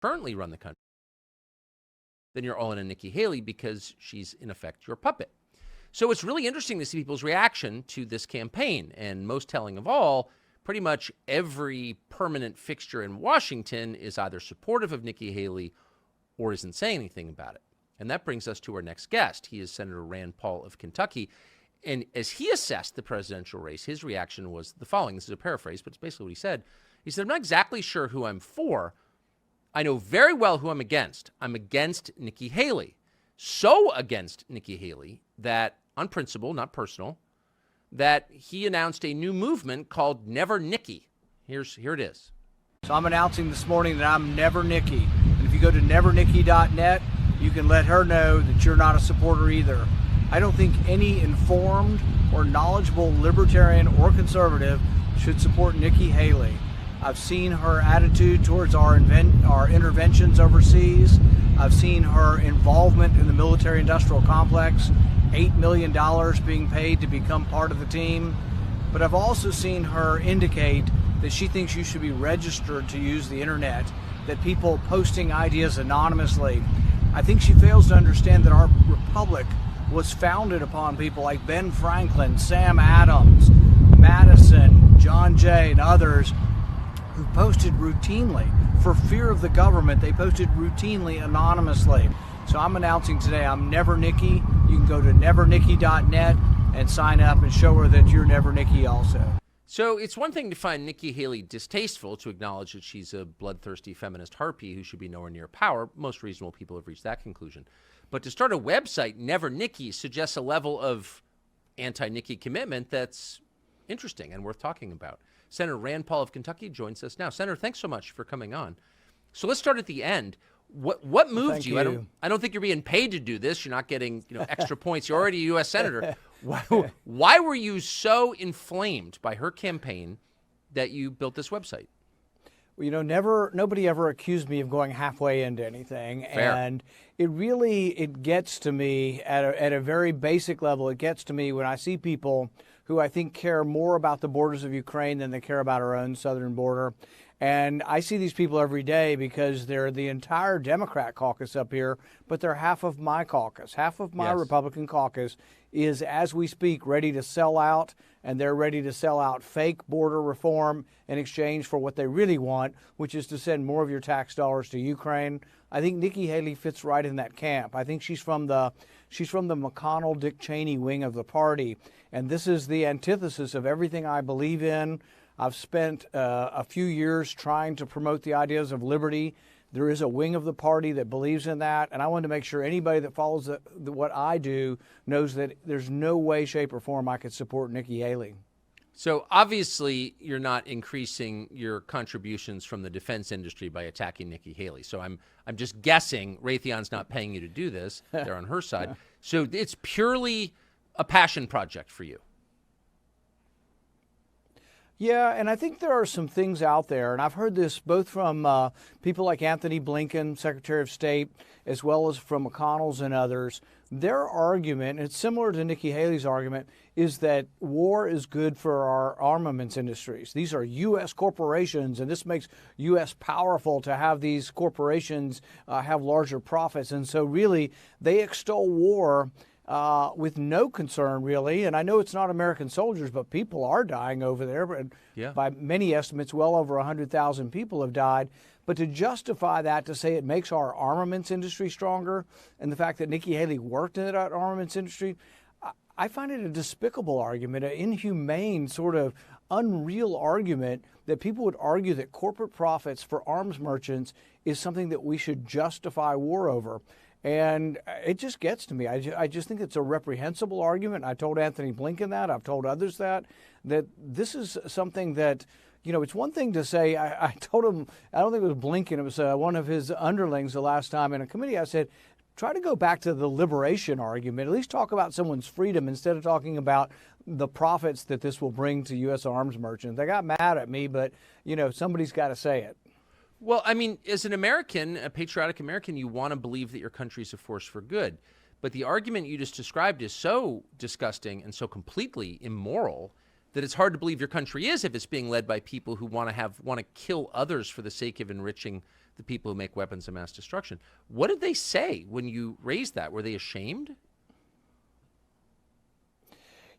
currently run the country, then you're all in on Nikki Haley because she's, in effect, your puppet. So it's really interesting to see people's reaction to this campaign. And most telling of all, pretty much every permanent fixture in Washington is either supportive of Nikki Haley or isn't saying anything about it. And that brings us to our next guest. He is Senator Rand Paul of Kentucky. And as he assessed the presidential race, his reaction was the following. This is a paraphrase, but it's basically what he said. He said, I'm not exactly sure who I'm for. I know very well who I'm against. I'm against Nikki Haley. So against Nikki Haley that, on principle, not personal, that he announced a new movement called Never Nikki. Here it is. So I'm announcing this morning that I'm Never Nikki. And if you go to nevernikki.net, you can let her know that you're not a supporter either. I don't think any informed or knowledgeable libertarian or conservative should support Nikki Haley. I've seen her attitude towards our interventions overseas. I've seen her involvement in the military-industrial complex, $8 million being paid to become part of the team. But I've also seen her indicate that she thinks you should be registered to use the internet, that people posting ideas anonymously. I think she fails to understand that our republic was founded upon people like Ben Franklin, Sam Adams, Madison, John Jay, and others who posted routinely. For fear of the government, they posted routinely anonymously. So I'm announcing today I'm Never Nikki. You can go to nevernikki.net and sign up and show her that you're Never Nikki also. So it's one thing to find Nikki Haley distasteful, to acknowledge that she's a bloodthirsty feminist harpy who should be nowhere near power. Most reasonable people have reached that conclusion. But to start a website, Never Nikki, suggests a level of anti-Nikki commitment that's interesting and worth talking about. Senator Rand Paul of Kentucky joins us now. Senator, thanks so much for coming on. So let's start at the end. What moved you? I don't think you're being paid to do this. You're not getting extra points. You're already a U.S. Senator. Why were you so inflamed by her campaign that you built this website? Well, nobody ever accused me of going halfway into anything. Fair. And it gets to me at a very basic level. It gets to me when I see people who I think care more about the borders of Ukraine than they care about our own southern border. And I see these people every day because they're the entire Democrat caucus up here, but they're half of my caucus. Half of my Republican caucus is, as we speak, ready to sell out, and they're ready to sell out fake border reform in exchange for what they really want, which is to send more of your tax dollars to Ukraine. I think Nikki Haley fits right in that camp. I think she's from the McConnell, Dick Cheney wing of the party, and this is the antithesis of everything I believe in. I've spent a few years trying to promote the ideas of liberty. There is a wing of the party that believes in that, and I want to make sure anybody that follows what I do knows that there's no way, shape, or form I could support Nikki Haley. So obviously you're not increasing your contributions from the defense industry by attacking Nikki Haley. So I'm just guessing Raytheon's not paying you to do this. They're on her side. So it's purely a passion project for you. Yeah, and I think there are some things out there, and I've heard this both from people like Anthony Blinken, Secretary of State, as well as from McConnell's and others. Their argument, and it's similar to Nikki Haley's argument, is that war is good for our armaments industries. These are U.S. corporations, and this makes U.S. powerful to have these corporations have larger profits. And so really, they extol war with no concern, really. And I know it's not American soldiers, but people are dying over there. And by many estimates, well over 100,000 people have died. But to justify that, to say it makes our armaments industry stronger, and the fact that Nikki Haley worked in that armaments industry, I find it a despicable argument, an inhumane, sort of unreal argument that people would argue that corporate profits for arms merchants is something that we should justify war over. And it just gets to me. I just think it's a reprehensible argument. I told Anthony Blinken that. I've told others that this is something that, it's one thing to say, I told him, I don't think it was Blinken, it was one of his underlings the last time in a committee. I said, try to go back to the liberation argument. At least talk about someone's freedom instead of talking about the profits that this will bring to U.S. arms merchants. They got mad at me, but, somebody's got to say it. Well, I mean, as an American, a patriotic American, you want to believe that your country is a force for good. But the argument you just described is so disgusting and so completely immoral that it's hard to believe your country is if it's being led by people who want to kill others for the sake of enriching the people who make weapons of mass destruction. What did they say when you raised that? Were they ashamed?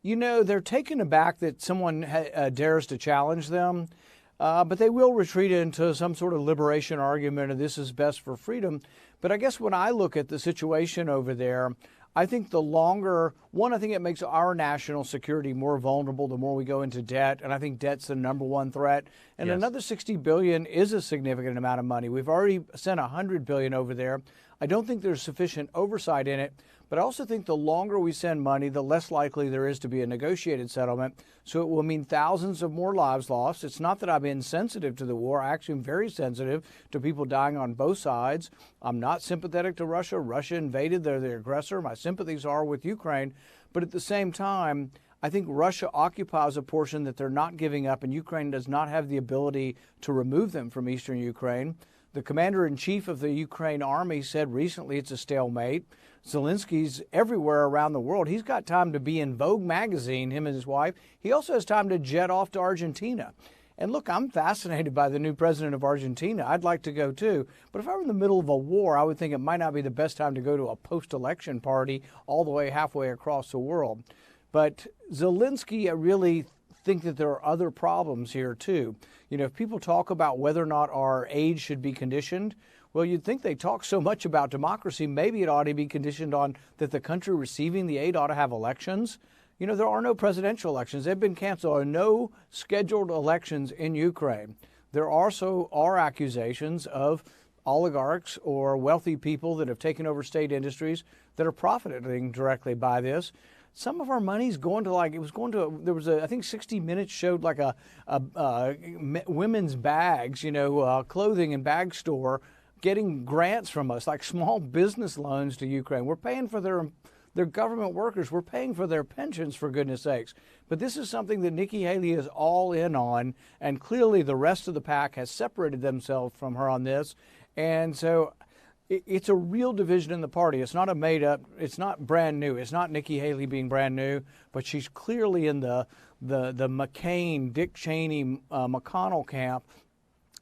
You know, they're taken aback that someone dares to challenge them, but they will retreat into some sort of liberation argument, and this is best for freedom. But I guess when I look at the situation over there, I think I think it makes our national security more vulnerable the more we go into debt, and I think debt's the number one threat. And Yes. Another $60 billion is a significant amount of money. We've already sent $100 billion over there. I don't think there's sufficient oversight in it, but I also think the longer we send money, the less likely there is to be a negotiated settlement. So it will mean thousands of more lives lost. It's not that I'm insensitive to the war. I actually am very sensitive to people dying on both sides. I'm not sympathetic to Russia. Russia invaded. They're the aggressor. My sympathies are with Ukraine. But at the same time, I think Russia occupies a portion that they're not giving up, and Ukraine does not have the ability to remove them from eastern Ukraine. The commander-in-chief of the Ukraine army said recently it's a stalemate. Zelensky's everywhere around the world. He's got time to be in Vogue magazine, him and his wife. He also has time to jet off to Argentina. And look, I'm fascinated by the new president of Argentina. I'd like to go too. But if I were in the middle of a war, I would think it might not be the best time to go to a post-election party all the way halfway across the world. But Zelensky, I really think that there are other problems here too. You know, if people talk about whether or not our aid should be conditioned, well, you'd think they talk so much about democracy, maybe it ought to be conditioned on that the country receiving the aid ought to have elections. You know, there are no presidential elections. They've been canceled. There are no scheduled elections in Ukraine. There also are accusations of oligarchs or wealthy people that have taken over state industries that are profiting directly by this. Some of our money's going to there was I think 60 Minutes showed like a women's bags, clothing and bag store getting grants from us, like small business loans to Ukraine. We're paying for their government workers. We're paying for their pensions, for goodness sakes. But this is something that Nikki Haley is all in on, and clearly the rest of the pack has separated themselves from her on this. And so it's a real division in the party. It's not it's not brand new. It's not Nikki Haley being brand new, but she's clearly in the McCain, Dick Cheney, McConnell camp.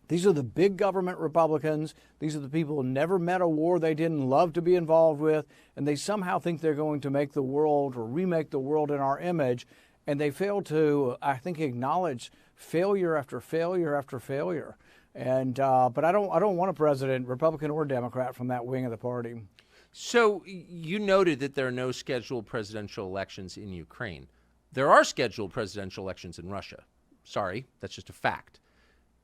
These are the big government Republicans. These are the people who never met a war they didn't love to be involved with, and they somehow think they're going to make the world or remake the world in our image, and they fail to, I think, acknowledge failure after failure after failure. And but I don't want a president, Republican or Democrat, from that wing of the party. So you noted that there are no scheduled presidential elections in Ukraine. There are scheduled presidential elections in Russia. Sorry, that's just a fact.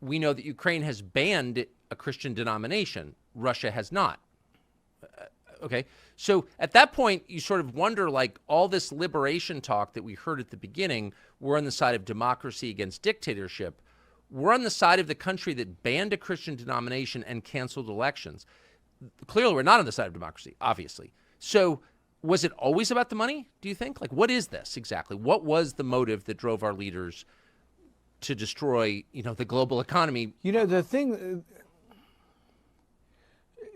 We know that Ukraine has banned a Christian denomination. Russia has not. Okay. So at that point, you sort of wonder, like, all this liberation talk that we heard at the beginning, we're on the side of democracy against dictatorship. We're on the side of the country that banned a Christian denomination and canceled elections. Clearly, we're not on the side of democracy, obviously. So was it always about the money, do you think? Like, what is this exactly? What was the motive that drove our leaders to destroy, the global economy? The thing,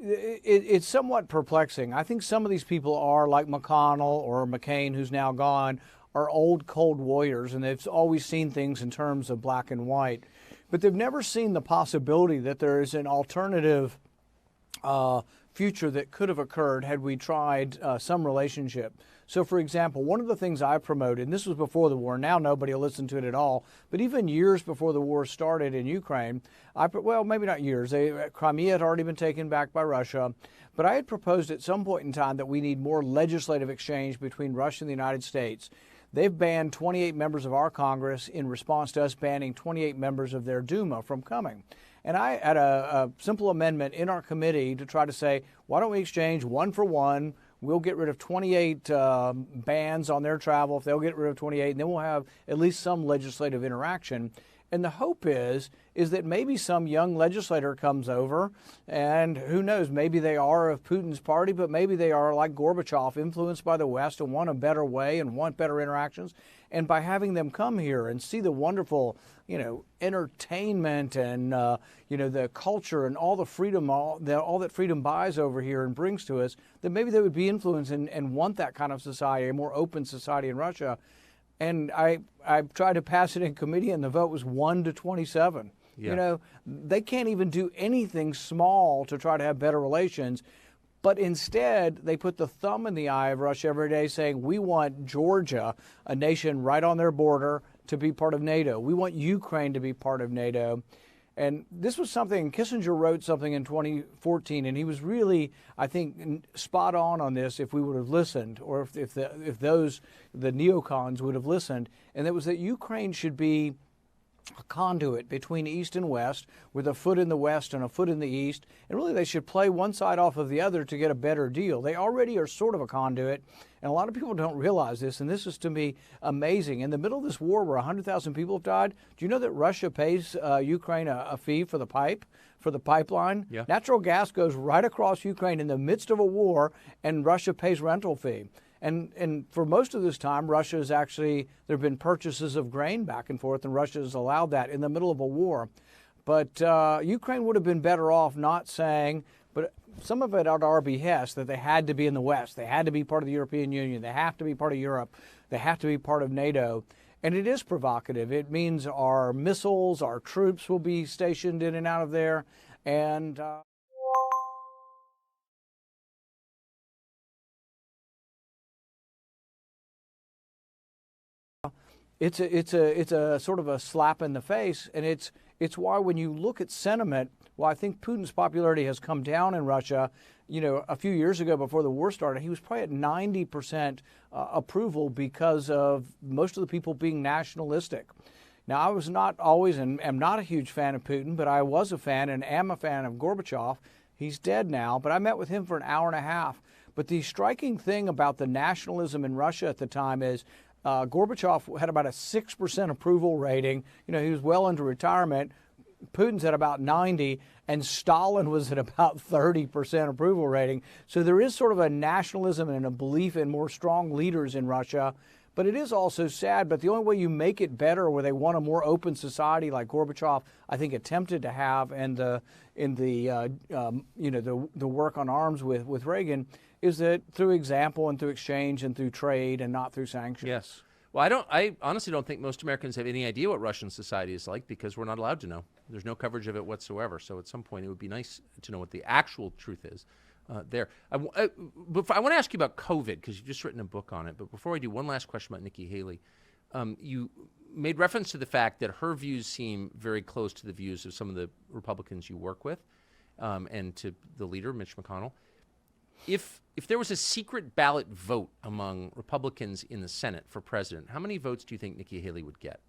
it's somewhat perplexing. I think some of these people are like McConnell or McCain, who's now gone, are old cold warriors, and they've always seen things in terms of black and white. But they've never seen the possibility that there is an alternative future that could have occurred had we tried some relationship. So, for example, one of the things I promoted, and this was before the war, now nobody will listen to it at all, but even years before the war started in Ukraine, maybe not years, Crimea had already been taken back by Russia, but I had proposed at some point in time that we need more legislative exchange between Russia and the United States. They've banned 28 members of our Congress in response to us banning 28 members of their Duma from coming. And I had a simple amendment in our committee to try to say, why don't we exchange one for one? We'll get rid of 28 bans on their travel if they'll get rid of 28, and then we'll have at least some legislative interaction. And the hope is that maybe some young legislator comes over, and who knows, maybe they are of Putin's party, but maybe they are like Gorbachev, influenced by the West and want a better way and want better interactions. And by having them come here and see the wonderful, entertainment and, the culture and all the freedom, all that freedom buys over here and brings to us, that maybe they would be influenced and want that kind of society, a more open society in Russia. And I tried to pass it in committee, and the vote was 1 to 27. Yeah. You know, they can't even do anything small to try to have better relations. But instead, they put the thumb in the eye of Russia every day saying, we want Georgia, a nation right on their border, to be part of NATO. We want Ukraine to be part of NATO. And this was something, Kissinger wrote something in 2014, and he was really, I think, spot on this if we would have listened, or if the neocons would have listened. And it was that Ukraine should be a conduit between East and West, with a foot in the West and a foot in the East. And really, they should play one side off of the other to get a better deal. They already are sort of a conduit, and a lot of people don't realize this, and this is, to me, amazing. In the middle of this war where 100,000 people have died, do you know that Russia pays Ukraine a fee for the pipeline? Yeah. Natural gas goes right across Ukraine in the midst of a war, and Russia pays rental fee. And for most of this time, Russia has actually, there have been purchases of grain back and forth, and Russia has allowed that in the middle of a war. But Ukraine would have been better off not saying, but some of it at our behest, that they had to be in the West. They had to be part of the European Union. They have to be part of Europe. They have to be part of NATO. And it is provocative. It means our missiles, our troops will be stationed in and out of there. And it's a sort of a slap in the face, and it's why when you look at sentiment, well, I think Putin's popularity has come down in Russia. You know, a few years ago before the war started, he was probably at 90% approval because of most of the people being nationalistic. Now, I was not always and am not a huge fan of Putin, but I was a fan and am a fan of Gorbachev. He's dead now, but I met with him for an hour and a half. But the striking thing about the nationalism in Russia at the time is Gorbachev had about a 6% approval rating. You know, he was well into retirement. Putin's at about 90, and Stalin was at about 30% approval rating. So there is sort of a nationalism and a belief in more strong leaders in Russia. But it is also sad, but the only way you make it better, where they want a more open society like Gorbachev, I think, attempted to have, and the work on arms with Reagan, is that through example and through exchange and through trade and not through sanctions. Yes. Well, I honestly don't think most Americans have any idea what Russian society is like, because we're not allowed to know. There's no coverage of it whatsoever. So at some point, it would be nice to know what the actual truth is there. I want to ask you about COVID, because you've just written a book on it. But before I do, one last question about Nikki Haley. You made reference to the fact that her views seem very close to the views of some of the Republicans you work with, and to the leader, Mitch McConnell. If there was a secret ballot vote among Republicans in the Senate for president, how many votes do you think Nikki Haley would get?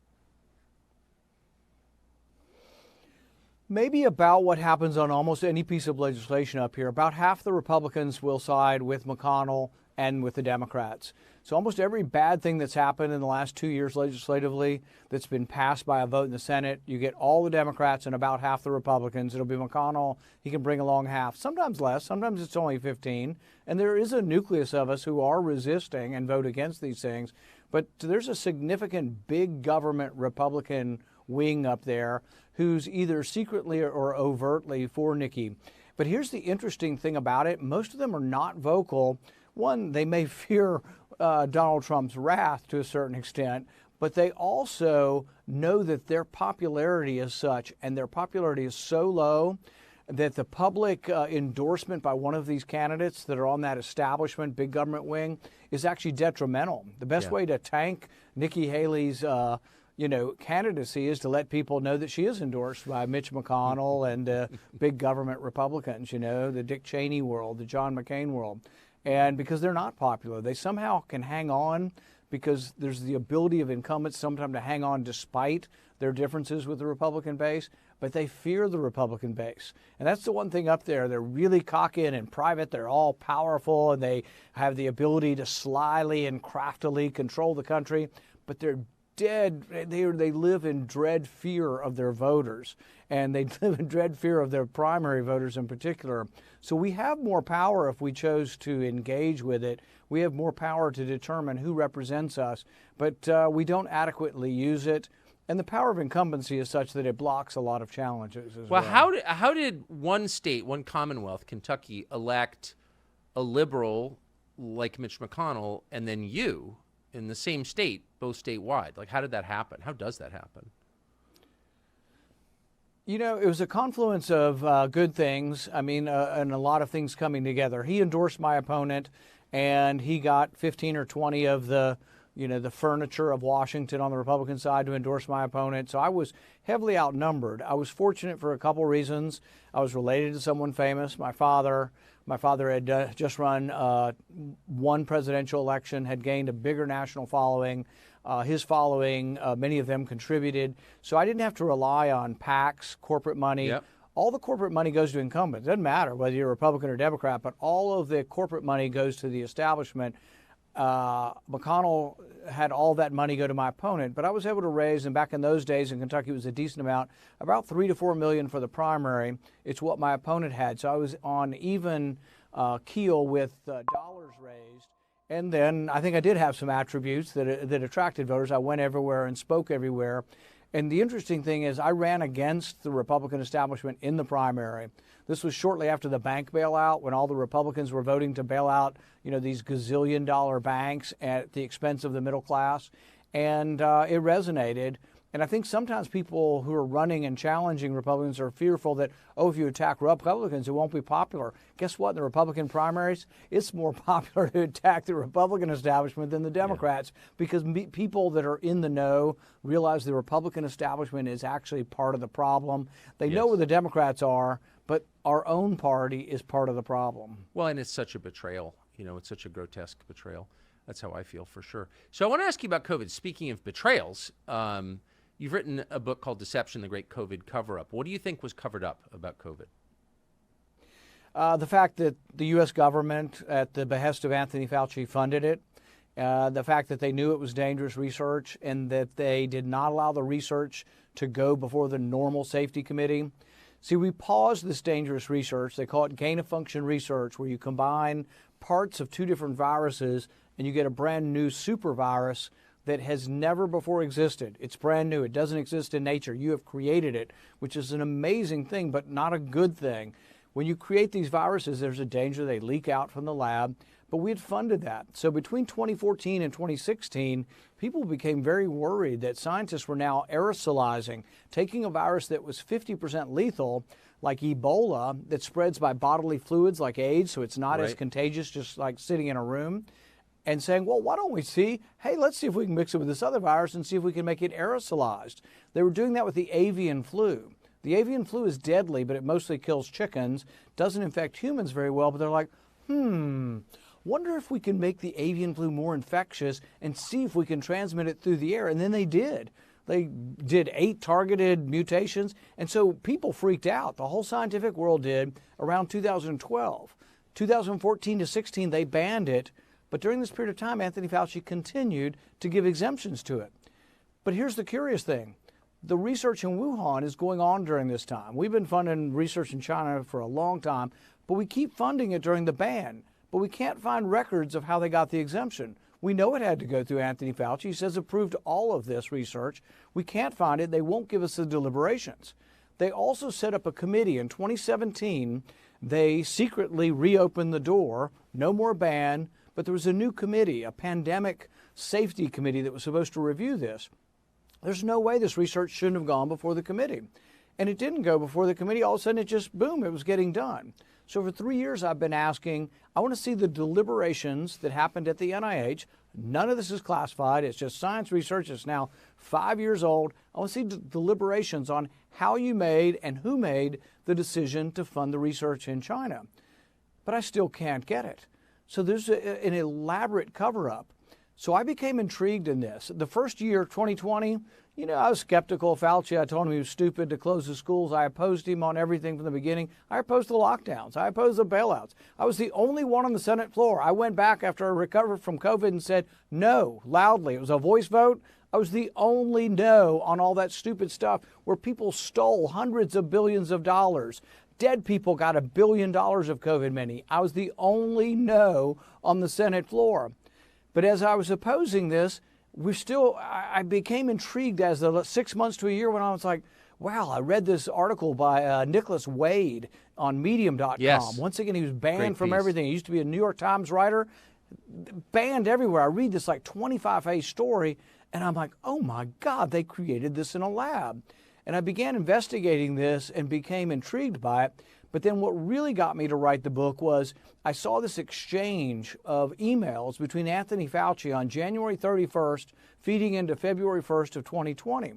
Maybe about what happens on almost any piece of legislation up here. About half the Republicans will side with McConnell and with the Democrats. So almost every bad thing that's happened in the last 2 years legislatively that's been passed by a vote in the Senate, you get all the Democrats and about half the Republicans. It'll be McConnell. He can bring along half, sometimes less, sometimes it's only 15. And there is a nucleus of us who are resisting and vote against these things. But there's a significant big government Republican wing up there who's either secretly or overtly for Nikki. But here's the interesting thing about it. Most of them are not vocal. One, they may fear Donald Trump's wrath to a certain extent, but they also know that their popularity is such, and their popularity is so low, that the public endorsement by one of these candidates that are on that establishment big government wing is actually detrimental. The best way to tank Nikki Haley's candidacy is to let people know that she is endorsed by Mitch McConnell and big government Republicans, the Dick Cheney world, the John McCain world. And because they're not popular, they somehow can hang on, because there's the ability of incumbents sometimes to hang on despite their differences with the Republican base, but they fear the Republican base. And that's the one thing up there. They're really cocky and in private. They're all powerful, and they have the ability to slyly and craftily control the country, but they're dead. They live in dread fear of their voters, and they live in dread fear of their primary voters in particular. So we have more power if we chose to engage with it. We have more power to determine who represents us, but we don't adequately use it. And the power of incumbency is such that it blocks a lot of challenges as well. How did one state, one Commonwealth, Kentucky, elect a liberal like Mitch McConnell, and then you in the same state, both statewide? Like, how did that happen? How does that happen? You know, it was a confluence of good things. I mean, and a lot of things coming together. He endorsed my opponent, and he got 15 or 20 of the, the furniture of Washington on the Republican side to endorse my opponent. So I was heavily outnumbered. I was fortunate for a couple reasons. I was related to someone famous. My father had just run one presidential election, had gained a bigger national following. His following, many of them contributed. So I didn't have to rely on PACs, corporate money. Yep. All the corporate money goes to incumbents. It doesn't matter whether you're Republican or Democrat, but all of the corporate money goes to the establishment. McConnell had all that money go to my opponent, but I was able to raise, and back in those days in Kentucky it was a decent amount, about $3 to $4 million for the primary. It's what my opponent had. So I was on even keel with dollars raised. And then I think I did have some attributes that attracted voters. I went everywhere and spoke everywhere. And the interesting thing is I ran against the Republican establishment in the primary. This was shortly after the bank bailout, when all the Republicans were voting to bail out, these gazillion-dollar banks at the expense of the middle class. And it resonated. And I think sometimes people who are running and challenging Republicans are fearful that, if you attack Republicans, it won't be popular. Guess what? In the Republican primaries, it's more popular to attack the Republican establishment than the Democrats, because people that are in the know realize the Republican establishment is actually part of the problem. They know where the Democrats are, but our own party is part of the problem. Well, and it's such a betrayal. It's such a grotesque betrayal. That's how I feel, for sure. So I want to ask you about COVID. Speaking of betrayals, you've written a book called Deception, the Great COVID Cover-Up. What do you think was covered up about COVID? The fact that the U.S. government, at the behest of Anthony Fauci, funded it. The fact that they knew it was dangerous research and that they did not allow the research to go before the normal safety committee. See, we paused this dangerous research. They call it gain-of-function research, where you combine parts of two different viruses and you get a brand new super virus that has never before existed. It's brand new. It doesn't exist in nature. You have created it, which is an amazing thing, but not a good thing. When you create these viruses, there's a danger they leak out from the lab, but we had funded that. So between 2014 and 2016, people became very worried that scientists were now aerosolizing, taking a virus that was 50% lethal, like Ebola, that spreads by bodily fluids like AIDS, so it's not as contagious, just like sitting in a room, and saying, well, why don't we let's see if we can mix it with this other virus and see if we can make it aerosolized. They were doing that with the avian flu. The avian flu is deadly, but it mostly kills chickens, doesn't infect humans very well, but they're like, wonder if we can make the avian flu more infectious and see if we can transmit it through the air. And then they did. They did 8 targeted mutations, and so people freaked out. The whole scientific world did around 2012. 2014 to 16, they banned it, but during this period of time, Anthony Fauci continued to give exemptions to it. But here's the curious thing. The research in Wuhan is going on during this time. We've been funding research in China for a long time, but we keep funding it during the ban. But we can't find records of how they got the exemption. We know it had to go through Anthony Fauci. He says approved all of this research. We can't find it. They won't give us the deliberations. They also set up a committee in 2017. They secretly reopened the door. No more ban, but there was a new committee, a pandemic safety committee that was supposed to review this. There's no way this research shouldn't have gone before the committee. And it didn't go before the committee. All of a sudden, it just, boom, it was getting done. So for 3 years, I've been asking, I want to see the deliberations that happened at the NIH. None of this is classified. It's just science research. It's now 5 years old. I want to see deliberations on how you made and who made the decision to fund the research in China. But I still can't get it. So there's an elaborate cover-up. So I became intrigued in this. The first year, 2020, I was skeptical of Fauci. I told him he was stupid to close the schools. I opposed him on everything from the beginning. I opposed the lockdowns. I opposed the bailouts. I was the only one on the Senate floor. I went back after I recovered from COVID and said no loudly. It was a voice vote. I was the only no on all that stupid stuff where people stole hundreds of billions of dollars. Dead people got $1 billion of COVID money. I was the only no on the Senate floor. But as I was opposing this, I became intrigued as the 6 months to a year went on. It's like, wow, I read this article by Nicholas Wade on Medium.com. Yes. Once again, he was banned Great from piece. everything. He used to be a New York Times writer, banned everywhere. I read this like 25-page story, and I'm like, oh my God, they created this in a lab. And I began investigating this and became intrigued by it. But then what really got me to write the book was I saw this exchange of emails between Anthony Fauci on January 31st, feeding into February 1st of 2020.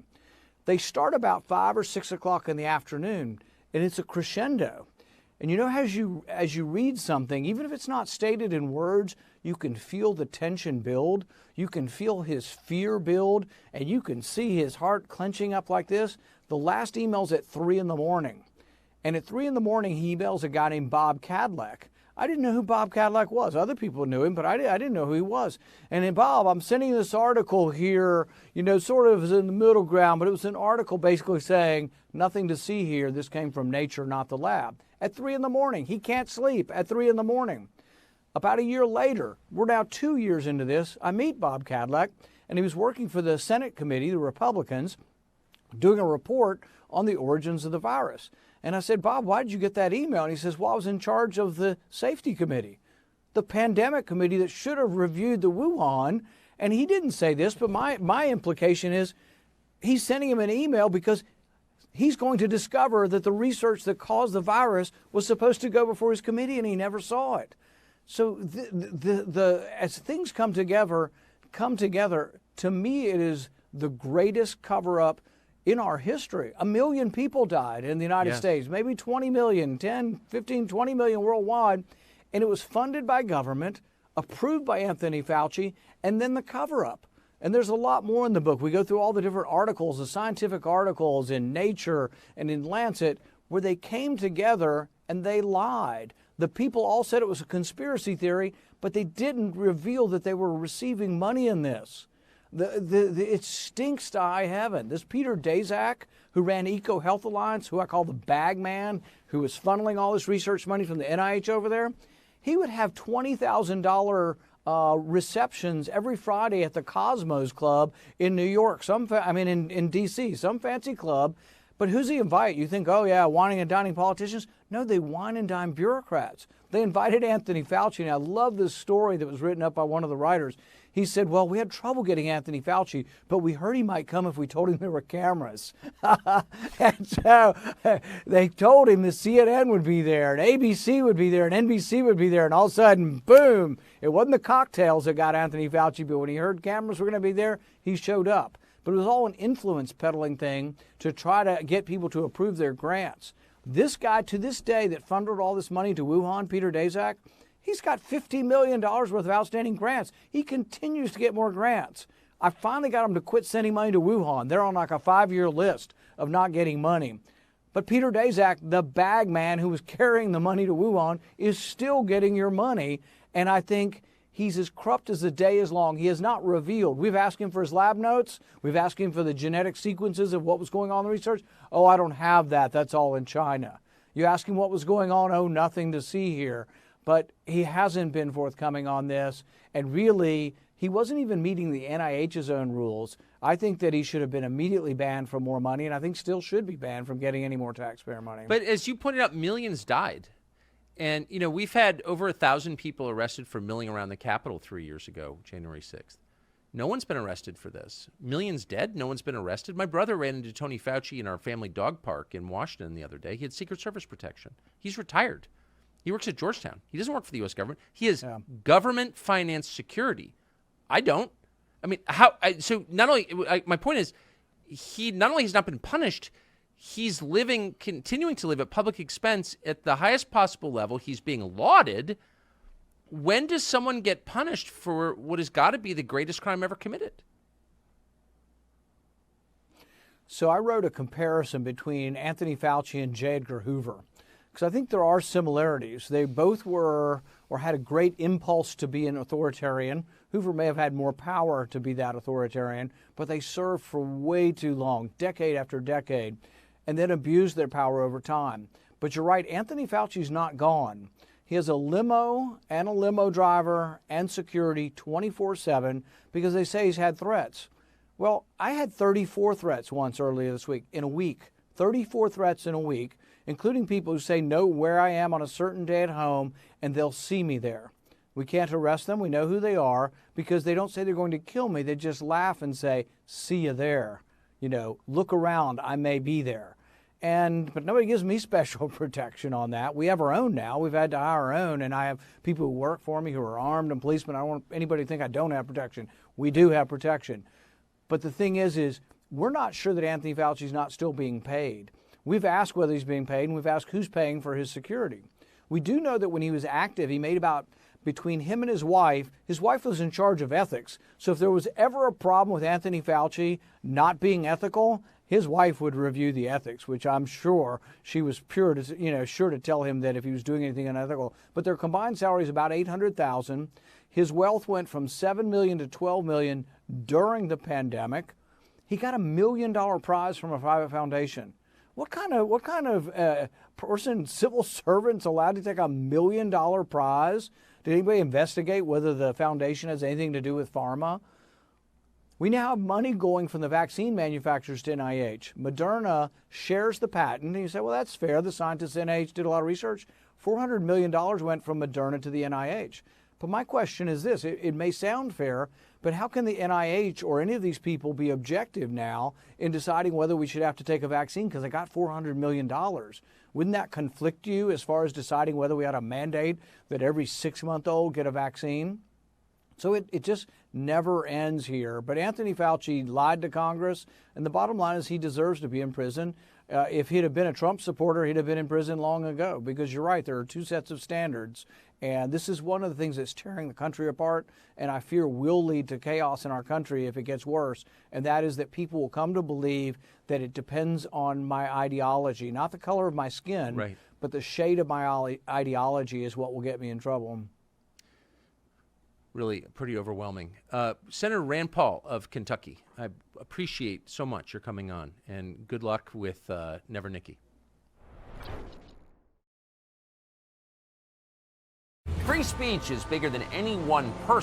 They start about 5 or 6 o'clock in the afternoon, and it's a crescendo. And you know, as you read something, even if it's not stated in words, you can feel the tension build, you can feel his fear build, and you can see his heart clenching up like this. The last email's at 3 in the morning. And at 3 in the morning, he emails a guy named Bob Cadillac. I didn't know who Bob Cadillac was. Other people knew him, but I didn't know who he was. And then, Bob, I'm sending this article here, you know, sort of in the middle ground, but it was an article basically saying, nothing to see here. This came from Nature, not the lab. At 3 in the morning. He can't sleep at 3 in the morning. About a year later, we're now 2 years into this, I meet Bob Cadillac, and he was working for the Senate committee, the Republicans, doing a report on the origins of the virus. And I said, Bob, why did you get that email? And he says, well, I was in charge of the safety committee, the pandemic committee that should have reviewed the Wuhan. And he didn't say this, but my implication is he's sending him an email because he's going to discover that the research that caused the virus was supposed to go before his committee, and he never saw it. So as things come together, to me, it is the greatest cover-up in our history. 1 million people died in the United States, maybe 20 million, 10, 15, 20 million worldwide. And it was funded by government, approved by Anthony Fauci, and then the cover-up. And there's a lot more in the book. We go through all the different articles, the scientific articles in Nature and in Lancet, where they came together and they lied. The people all said it was a conspiracy theory, but they didn't reveal that they were receiving money in this. It stinks to high heaven. This Peter Daszak, who ran Eco Health Alliance, who I call the bag man, who was funneling all this research money from the NIH over there, he would have $20,000 receptions every Friday at the Cosmos Club in New York, in D.C., some fancy club. But who's he invite? You think, oh yeah, whining and dining politicians? No, they wine and dine bureaucrats. They invited Anthony Fauci, and I love this story that was written up by one of the writers. He said, well, we had trouble getting Anthony Fauci, but we heard he might come if we told him there were cameras. And so they told him the CNN would be there, and ABC would be there, and NBC would be there, and all of a sudden, boom, it wasn't the cocktails that got Anthony Fauci, but when he heard cameras were going to be there, he showed up. But it was all an influence peddling thing to try to get people to approve their grants. This guy, to this day, that funded all this money to Wuhan, Peter Daszak, he's got $50 million worth of outstanding grants. He continues to get more grants. I finally got him to quit sending money to Wuhan. They're on like a 5-year list of not getting money. But Peter Daszak, the bag man who was carrying the money to Wuhan, is still getting your money. And I think he's as corrupt as the day is long. He has not revealed. We've asked him for his lab notes. We've asked him for the genetic sequences of what was going on in the research. Oh, I don't have that. That's all in China. You ask him what was going on. Oh, nothing to see here. But he hasn't been forthcoming on this. And really, he wasn't even meeting the NIH's own rules. I think that he should have been immediately banned from more money, and I think still should be banned from getting any more taxpayer money. But as you pointed out, millions died. And, you know, we've had over 1,000 people arrested for milling around the Capitol 3 years ago, January 6th. No one's been arrested for this. Millions dead. No one's been arrested. My brother ran into Tony Fauci in our family dog park in Washington the other day. He had Secret Service protection. He's retired. He works at Georgetown. He doesn't work for the U.S. government. He has government-financed security. I don't. I mean, so not only, my point is, he not only has not been punished, he's continuing to live at public expense at the highest possible level. He's being lauded. When does someone get punished for what has got to be the greatest crime ever committed? So I wrote a comparison between Anthony Fauci and J. Edgar Hoover, because I think there are similarities. They both were or had a great impulse to be an authoritarian. Hoover may have had more power to be that authoritarian, but they served for way too long, decade after decade, and then abused their power over time. But you're right, Anthony Fauci's not gone. He has a limo and a limo driver and security 24/7 because they say he's had threats. Well, I had 34 threats once earlier this week, in a week. 34 threats in a week, including people who say know where I am on a certain day at home and they'll see me there. We can't arrest them. We know who they are because they don't say they're going to kill me. They just laugh and say, see you there. look around, I may be there. But nobody gives me special protection on that. We have our own now. We've had to hire our own, and I have people who work for me who are armed and policemen. I don't want anybody to think I don't have protection. We do have protection. But the thing is we're not sure that Anthony Fauci's not still being paid. We've asked whether he's being paid, and we've asked who's paying for his security. We do know that when he was active, he made between him and his wife was in charge of ethics. So if there was ever a problem with Anthony Fauci not being ethical, his wife would review the ethics, which I'm sure she was sure to tell him that if he was doing anything unethical. But their combined salary is about $800,000. His wealth went from $7 million to $12 million during the pandemic. He got $1 million prize from a private foundation. What kind of person, civil servant's allowed to take $1 million prize? Did anybody investigate whether the foundation has anything to do with pharma? We now have money going from the vaccine manufacturers to NIH. Moderna shares the patent. And you say, well, that's fair. The scientists at NIH did a lot of research. $400 million went from Moderna to the NIH. But my question is this. It may sound fair, but how can the NIH or any of these people be objective now in deciding whether we should have to take a vaccine because they got $400 million? Wouldn't that conflict you as far as deciding whether we ought to mandate that every 6-month-old get a vaccine? So it just never ends here. But Anthony Fauci lied to Congress, and the bottom line is he deserves to be in prison. If he'd have been a Trump supporter, he'd have been in prison long ago, because you're right, there are two sets of standards. And this is one of the things that's tearing the country apart, and I fear will lead to chaos in our country if it gets worse. And that is that people will come to believe that it depends on my ideology, not the color of my skin, right, but the shade of my ideology is what will get me in trouble. Really pretty overwhelming. Senator Rand Paul of Kentucky, I appreciate so much your coming on, and good luck with Never Nikki. Free speech is bigger than any one person.